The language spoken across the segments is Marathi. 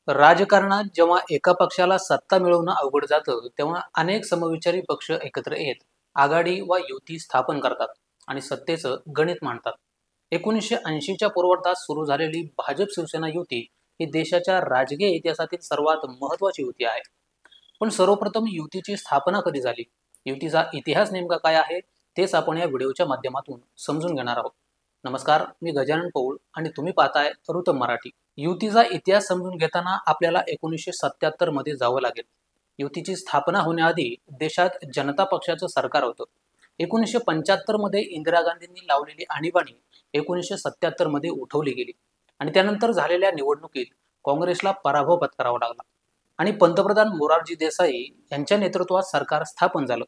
राजकारणात जेव्हा एका पक्षाला सत्ता मिळवणं अवघड जातं, तेव्हा अनेक समविचारी पक्ष एकत्र येत आघाडी वा युती स्थापन करतात आणि सत्तेचं गणित मांडतात. 1980च्या पूर्वार्धात सुरू झालेली भाजप-शिवसेना युती ही देशाच्या राजकीय इतिहासातील सर्वात महत्त्वाची युती आहे. पण सर्वप्रथम युतीची स्थापना कधी झाली, युतीचा इतिहास नेमका काय आहे, तेच आपण या व्हिडिओच्या माध्यमातून समजून घेणार आहोत. नमस्कार, मी गजानन पौळ आणि तुम्ही पाहताय रुतम मराठी. युतीचा इतिहास समजून घेताना आपल्याला 1977 मध्ये जावं लागेल. युतीची स्थापना होण्याआधी देशात जनता पक्षाचं सरकार होतं. 1975 मध्ये इंदिरा गांधींनी लावलेली आणीबाणी 1977 मध्ये उठवली गेली आणि त्यानंतर झालेल्या निवडणुकीत काँग्रेसला पराभव पत्करावा लागला आणि पंतप्रधान मोरारजी देसाई यांच्या नेतृत्वात सरकार स्थापन झालं.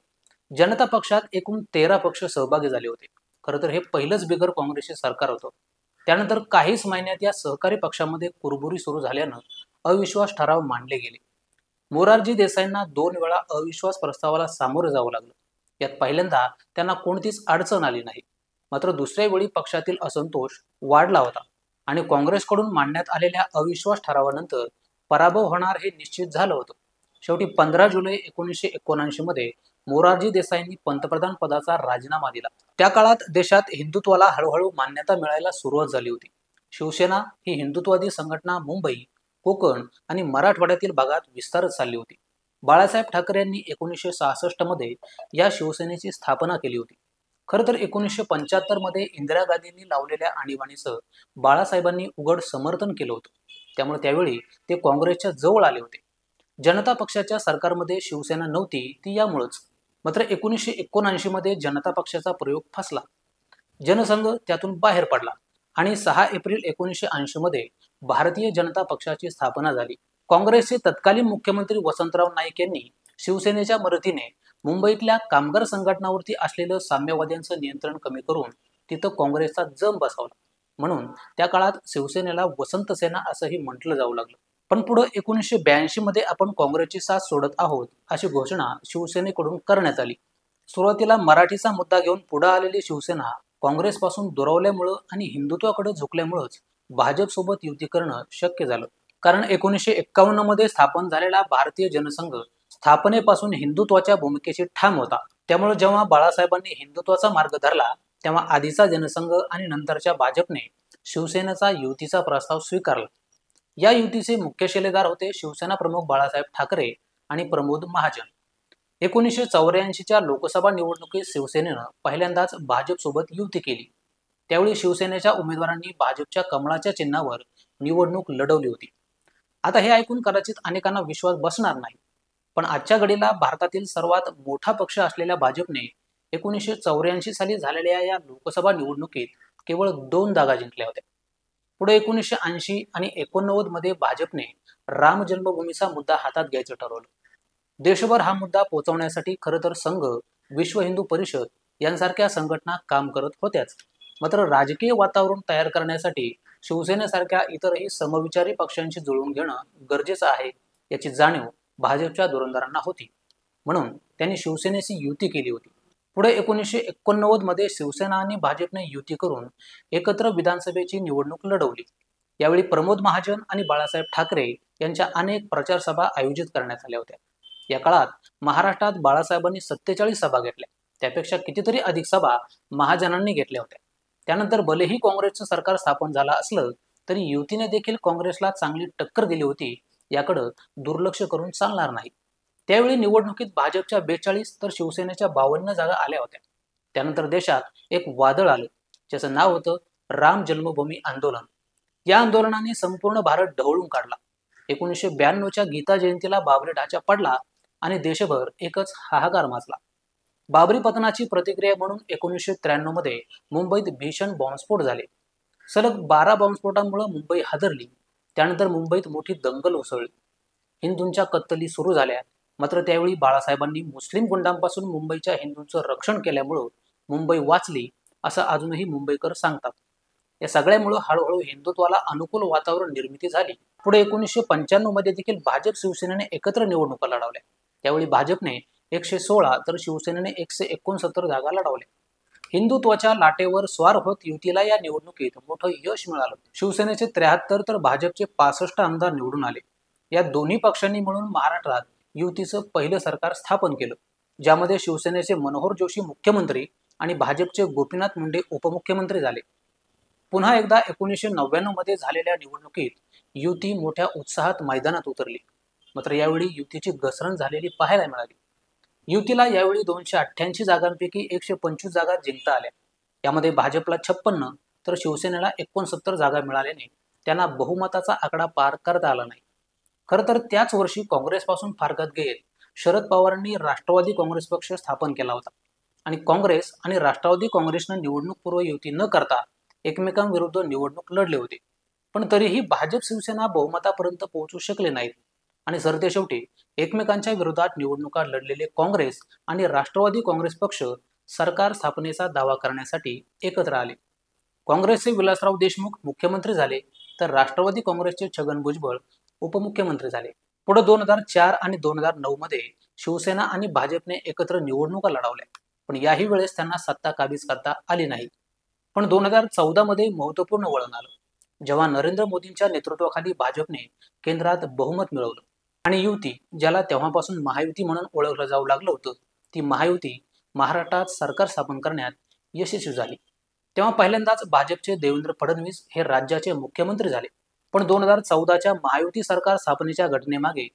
जनता पक्षात एकूण 13 पक्ष सहभागी झाले होते. खरं तर हे पहिलंच बिगर काँग्रेसचे सरकार होतं. त्यानंतर काहीच महिन्यात या सहकारी पक्षामध्ये कुरबुरी सुरू झाल्यानं अविश्वास ठराव मांडले गेले. मोरारजी देसाईंना 2 वेळा अविश्वास प्रस्तावाला सामोरं जावं लागलं. यात पहिल्यांदा त्यांना कोणतीच अडचण आली नाही. मात्र दुसऱ्या वेळी पक्षातील असंतोष वाढला होता आणि काँग्रेसकडून मांडण्यात आलेल्या अविश्वास ठरावानंतर पराभव होणार हे निश्चित झालं होतं. शेवटी 15 जुलै 1979 मध्ये मोरारजी देसाईंनी पंतप्रधान पदाचा राजीनामा दिला. त्या काळात देशात हिंदुत्वाला हळूहळू मान्यता मिळायला सुरुवात झाली होती. शिवसेना ही हिंदुत्ववादी संघटना मुंबई, कोकण आणि मराठवाड्यातील भागात विस्तारत चालली होती. बाळासाहेब ठाकरे यांनी 1966 मध्ये या शिवसेनेची स्थापना केली होती. खरं तर 1975 मध्ये इंदिरा गांधींनी लावलेल्या आणीबाणीचं बाळासाहेबांनी उघड समर्थन केलं होतं. त्यामुळे त्यावेळी ते काँग्रेसच्या जवळ आले होते. जनता पक्षाच्या सरकारमध्ये शिवसेना नव्हती ती यामुळेच. मात्र 1979 मध्ये जनता पक्षाचा प्रयोग फसला. जनसंघ त्यातून बाहेर पडला आणि 6 एप्रिल 1980 मध्ये भारतीय जनता पक्षाची स्थापना झाली. काँग्रेसचे तत्कालीन मुख्यमंत्री वसंतराव नाईक यांनी शिवसेनेच्या मदतीने मुंबईतल्या कामगार संघटनावरती असलेलं साम्यवाद्यांचं नियंत्रण कमी करून तिथं काँग्रेसचा जम बसवला. म्हणून त्या काळात शिवसेनेला वसंत सेना असंही म्हटलं जाऊ लागलं. पण पुढे 1982 मध्ये आपण काँग्रेसची साथ सोडत आहोत अशी घोषणा शिवसेनेकडून करण्यात आली. सुरुवातीला मराठीचा मुद्दा घेऊन पुढे आलेली शिवसेना काँग्रेसपासून दुरावल्यामुळं आणि हिंदुत्वाकडे झुकल्यामुळंच भाजपसोबत युती करणं शक्य झालं. कारण 1951 मध्ये स्थापन झालेला भारतीय जनसंघ स्थापनेपासून हिंदुत्वाच्या भूमिकेशी ठाम होता. त्यामुळे जेव्हा बाळासाहेबांनी हिंदुत्वाचा मार्ग धरला तेव्हा आधीचा जनसंघ आणि नंतरच्या भाजपने शिवसेनेचा युतीचा प्रस्ताव स्वीकारला. या युतीचे मुख्य शिलेदार होते शिवसेना प्रमुख बाळासाहेब ठाकरे आणि प्रमोद महाजन. 1984च्या लोकसभा निवडणुकीत शिवसेनेनं पहिल्यांदाच भाजपसोबत युती केली. त्यावेळी शिवसेनेच्या उमेदवारांनी भाजपच्या कमळाच्या चिन्हावर निवडणूक लढवली होती. आता हे ऐकून कदाचित अनेकांना विश्वास बसणार नाही, पण आजच्या घडीला भारतातील सर्वात मोठा पक्ष असलेल्या भाजपने 1984 साली झालेल्या या लोकसभा निवडणुकीत केवळ 2 जागा जिंकल्या होत्या. पुढे 1980 आणि 89 मध्ये भाजपने राम जन्मभूमीचा मुद्दा हातात घ्यायचं ठरवलं. देशभर हा मुद्दा पोहोचवण्यासाठी खरं तर संघ, विश्व हिंदू परिषद यांसारख्या संघटना काम करत होत्याच. मात्र राजकीय वातावरण तयार करण्यासाठी शिवसेनेसारख्या इतरही समविचारी पक्षांशी जुळवून घेणं गरजेचं आहे याची जाणीव भाजपच्या धुरंधरांना होती. म्हणून त्यांनी शिवसेनेशी युती केली होती. पुढे 1989 मध्ये शिवसेना आणि भाजपने युती करून एकत्र विधानसभेची निवडणूक लढवली. यावेळी प्रमोद महाजन आणि बाळासाहेब ठाकरे यांच्या अनेक प्रचार सभा आयोजित करण्यात आल्या होत्या. या काळात महाराष्ट्रात बाळासाहेबांनी 47 सभा घेतल्या. त्यापेक्षा कितीतरी अधिक सभा महाजनांनी घेतल्या होत्या. त्यानंतर भलेही काँग्रेसचं सरकार स्थापन झालं असलं तरी युतीने देखील काँग्रेसला चांगली टक्कर दिली होती. याकडं दुर्लक्ष करून चालणार नाही. त्यावेळी निवडणुकीत भाजपच्या 42 तर शिवसेनेच्या 52 जागा आल्या होत्या. त्यानंतर देशात एक वादळ आलं ज्याचं नाव होतं राम जन्मभूमी आंदोलन. या आंदोलनाने संपूर्ण भारत ढवळून काढला. 1992च्या गीता जयंतीला बाबरी ढाचा पडला आणि देशभर एकच हाहाकार माजला. बाबरी पतनाची प्रतिक्रिया म्हणून 1993 मध्ये मुंबईत भीषण बॉम्बस्फोट झाले. सलग 12 बॉम्बस्फोटांमुळे मुंबई हादरली. त्यानंतर मुंबईत मोठी दंगल उसळली. हिंदूंच्या कत्तली सुरू झाल्या. मात्र त्यावेळी बाळासाहेबांनी मुस्लिम गुंडांपासून मुंबईच्या हिंदूंचं रक्षण केल्यामुळं मुंबई वाचली असं अजूनही मुंबईकर सांगतात. या सगळ्यामुळं हळूहळू हिंदुत्वाला अनुकूल वातावरण निर्मिती झाली. पुढे 1995 मध्ये देखील भाजप शिवसेनेने एकत्र निवडणुका लढवल्या. त्यावेळी भाजपने 116 तर शिवसेनेने 169 जागा लढवल्या. हिंदुत्वाच्या लाटेवर स्वार होत युतीला या निवडणुकीत मोठं यश मिळालं. शिवसेनेचे 73 तर भाजपचे 65 आमदार निवडून आले. या दोन्ही पक्षांनी मिळून महाराष्ट्रात युतीचं पहिलं सरकार स्थापन केलं, ज्यामध्ये शिवसेनेचे मनोहर जोशी मुख्यमंत्री आणि भाजपचे गोपीनाथ मुंडे उपमुख्यमंत्री झाले. पुन्हा एकदा 1999 मध्ये झालेल्या निवडणुकीत युती मोठ्या उत्साहात मैदानात उतरली. मात्र यावेळी युतीची घसरण झालेली पाहायला मिळाली. युतीला यावेळी 288 जागांपैकी 125 जागा जिंकता आल्या. यामध्ये भाजपला 56 तर शिवसेनेला 69 जागा मिळाल्याने त्यांना बहुमताचा आकडा पार करता आला नाही. खरं तर त्याच वर्षी काँग्रेसपासून फारकत घेत शरद पवारांनी राष्ट्रवादी काँग्रेस पक्ष स्थापन केला होता आणि काँग्रेस आणि राष्ट्रवादी काँग्रेसनं निवडणूकपूर्व युती न करता एकमेकांविरुद्ध निवडणूक लढले होते. पण तरीही भाजप शिवसेना बहुमतापर्यंत पोहोचू शकले नाहीत आणि सरतेशेवटी एकमेकांच्या विरोधात निवडणुका लढलेले काँग्रेस आणि राष्ट्रवादी काँग्रेस पक्ष सरकार स्थापनेचा दावा करण्यासाठी एकत्र आले. काँग्रेसचे विलासराव देशमुख मुख्यमंत्री झाले तर राष्ट्रवादी काँग्रेसचे छगन भुजबळ उपमुख्यमंत्री झाले. पुढे 2004 आणि 2009 मध्ये शिवसेना आणि भाजपने एकत्र निवडणुका लढवल्या, पण याही वेळेस त्यांना सत्ता काबीज करता आली नाही. पण 2014 मध्ये महत्त्वपूर्ण वळण आलं, जेव्हा नरेंद्र मोदींच्या नेतृत्वाखाली भाजपने केंद्रात बहुमत मिळवलं आणि युती, ज्याला तेव्हापासून महायुती म्हणून ओळखलं जाऊ लागलं होतं, ती महायुती महाराष्ट्रात सरकार स्थापन करण्यात यशस्वी झाली. तेव्हा पहिल्यांदाच भाजपचे देवेंद्र फडणवीस हे राज्याचे मुख्यमंत्री झाले. पण 2014च्या महायुती सरकार स्थापनेच्या घटनेमागे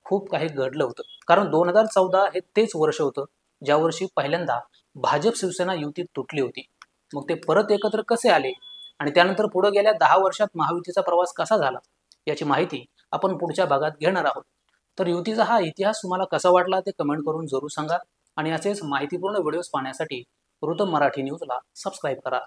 खूप काही घडलं होतं. कारण 2014 हे तेच वर्ष होतं ज्या वर्षी पहिल्यांदा भाजप शिवसेना युती तुटली होती. मग ते परत एकत्र कसे आले आणि त्यानंतर पुढे गेल्या 10 वर्षात महायुतीचा प्रवास कसा झाला, याची माहिती आपण पुढच्या भागात घेणार आहोत. तर युतीचा हा इतिहास तुम्हाला कसा वाटला ते कमेंट करून जरूर सांगा आणि असेच माहितीपूर्ण व्हिडिओज पाहण्यासाठी ऋतम मराठी न्यूजला सबस्क्राईब करा.